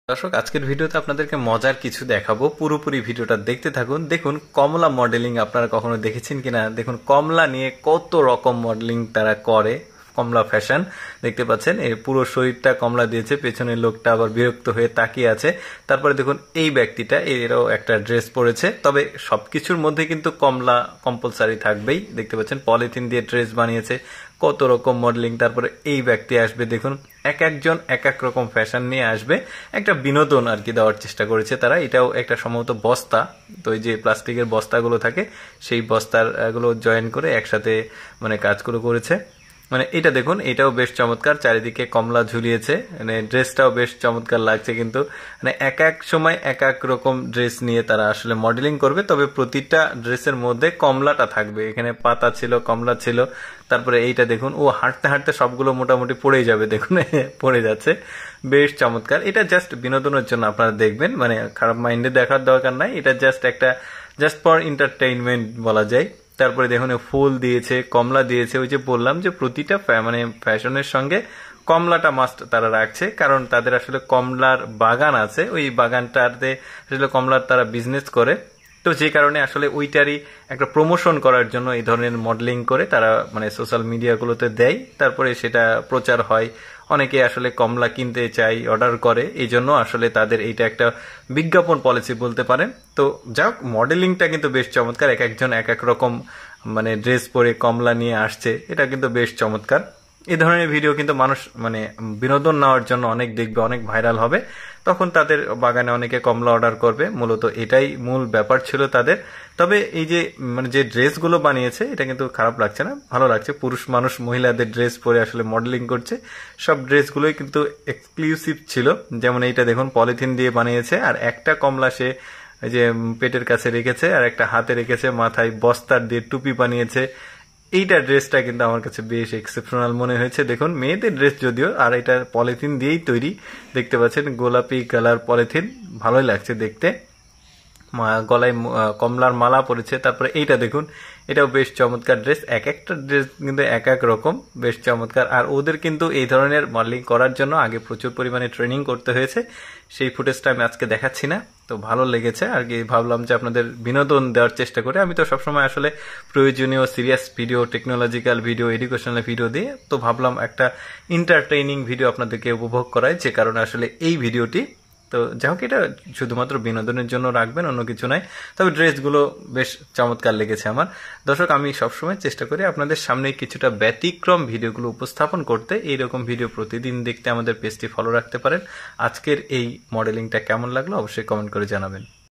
দর্শক, আজকের ভিডিওতে আপনাদেরকে মজার কিছু দেখাবো। পুরোপুরি ভিডিওটা দেখতে থাকুন। দেখুন কমলা মডেলিং আপনারা কখনো দেখেছেন কিনা। দেখুন কমলা নিয়ে কত রকম মডেলিং তারা করে। কমলা ফ্যাশন দেখতে পাচ্ছেন, এর পুরো শরীরটা কমলা দিয়েছে, পেছনের লোকটা আবার বিরক্ত হয়ে তাকিয়ে আছে। তারপরে দেখুন এই ব্যক্তিটা এরও একটা ড্রেস পরেছে, তবে সবকিছুর মধ্যে কিন্তু কমলা কম্পালসারি থাকবেই। দেখতে পাচ্ছেন পলিথিন দিয়ে ড্রেস বানিয়েছে, কত রকম মডেলিং। তারপরে এই ব্যক্তি আসবে, দেখুন এক একজন এক এক রকম ফ্যাশন নিয়ে আসবে, একটা বিনোদন আর কি দেওয়ার চেষ্টা করেছে তারা। এটাও একটা সম্ভবত বস্তা, তো এই যে প্লাস্টিকের বস্তাগুলো থাকে সেই বস্তার গুলো জয়েন করে একসাথে মানে কাজগুলো করেছে। মানে এটা দেখুন, এটাও বেশ চমৎকার, চারিদিকে কমলা ঝুলিয়েছে, মানে ড্রেসটাও বেশ চমৎকার লাগছে। কিন্তু মানে এক এক সময় এক এক রকম ড্রেস নিয়ে তারা আসলে মডেলিং করবে, তবে প্রতিটা ড্রেসের মধ্যে কমলাটা থাকবে। এখানে পাতা ছিল, কমলা ছিল। তারপরে এইটা দেখুন, ও হাঁটতে হাঁটতে সবগুলো মোটামুটি পড়েই যাবে, দেখুন পড়ে যাচ্ছে। বেশ চমৎকার। এটা জাস্ট বিনোদনের জন্য আপনারা দেখবেন, মানে খারাপ মাইন্ডে দেখার দরকার নাই। এটা জাস্ট ফর এন্টারটেইনমেন্ট বলা যায়। তারপরে দেখুন ফুল দিয়েছে, কমলা দিয়েছে। ওই যে বললাম যে প্রতিটা মানে ফ্যাশনের সঙ্গে কমলাটা মাস্ট তারা রাখছে, কারণ তাদের আসলে কমলার বাগান আছে। ওই বাগানটাতে আসলে কমলার তারা বিজনেস করে, তো যে কারণে আসলে ওইটারই একটা প্রমোশন করার জন্য এই ধরনের মডেলিং করে তারা মানে সোশ্যাল মিডিয়াগুলোতে দেয়। তারপরে সেটা প্রচার হয়, অনেকে আসলে কমলা কিনতে চাই, অর্ডার করে। এই জন্য আসলে তাদের এইটা একটা বিজ্ঞাপন পলিসি বলতে পারেন। তো যাই হোক, মডেলিংটা কিন্তু বেশ চমৎকার। এক একজন এক এক রকম মানে ড্রেস পরে কমলা নিয়ে আসছে, এটা কিন্তু বেশ চমৎকার। এই ধরনের ভিডিও কিন্তু মানুষ মানে বিনোদন নেওয়ার জন্য অনেক দেখবে, অনেক ভাইরাল হবে, তখন তাদের বাগানে অনেকে কমলা অর্ডার করবে। মূলত এটাই মূল ব্যাপার ছিল তাদের। তবে এই যে মানে যে ড্রেসগুলো বানিয়েছে, এটা কিন্তু খারাপ লাগছে না, ভালো লাগছে। পুরুষ মানুষ মহিলাদের ড্রেস পরে আসলে মডেলিং করছে। সব ড্রেসগুলোই কিন্তু এক্সক্লুসিভ ছিল। যেমন এইটা দেখুন পলিথিন দিয়ে বানিয়েছে, আর একটা কমলা সে এই যে পেটের কাছে রেখেছে, আর একটা হাতে রেখেছে, মাথায় বস্তার দিয়ে টুপি বানিয়েছে। এইটা ড্রেসটা কিন্তু আমার কাছে বেশ এক্সেপশনাল মনে হয়েছে। দেখুন মেয়েদের ড্রেস যদিও, আর এটা পলিথিন দিয়েই তৈরি। দেখতে পাচ্ছেন গোলাপি কালার পলিথিন, ভালোই লাগছে দেখতে। গলায় কমলার মালা পরেছে। তারপরে এইটা দেখুন, এটাও বেশ চমৎকার ড্রেস। এক একটা ড্রেস কিন্তু এক এক রকম, বেশ চমৎকার। আর ওদের কিন্তু এই ধরনের মডেলিং করার জন্য আগে প্রচুর পরিমাণে ট্রেনিং করতে হয়েছে, সেই ফুটেজটা আমি আজকে দেখাচ্ছি না। তো ভালো লেগেছে আর কি, ভাবলাম যে আপনাদের বিনোদন দেওয়ার চেষ্টা করে। আমি তো সবসময় আসলে প্রয়োজনীয় serious video, technological video, educational video দিয়ে, তো ভাবলাম একটা এন্টারটেইনিং ভিডিও আপনাদেরকে উপভোগ করায়, যে কারণে আসলে এই ভিডিওটি। তো যাই হোক, এটা শুধুমাত্র বিনোদনের জন্য রাখবেন, অন্য কিছু নাই। তবে ড্রেসগুলো বেশ চমৎকার লেগেছে আমার। দর্শক, আমি সবসময় চেষ্টা করি আপনাদের সামনে কিছুটা ব্যতিক্রম ভিডিওগুলো উপস্থাপন করতে। এইরকম ভিডিও প্রতিদিন দেখতে আমাদের পেজটি ফলো রাখতে পারেন। আজকের এই মডেলিংটা কেমন লাগলো অবশ্যই কমেন্ট করে জানাবেন।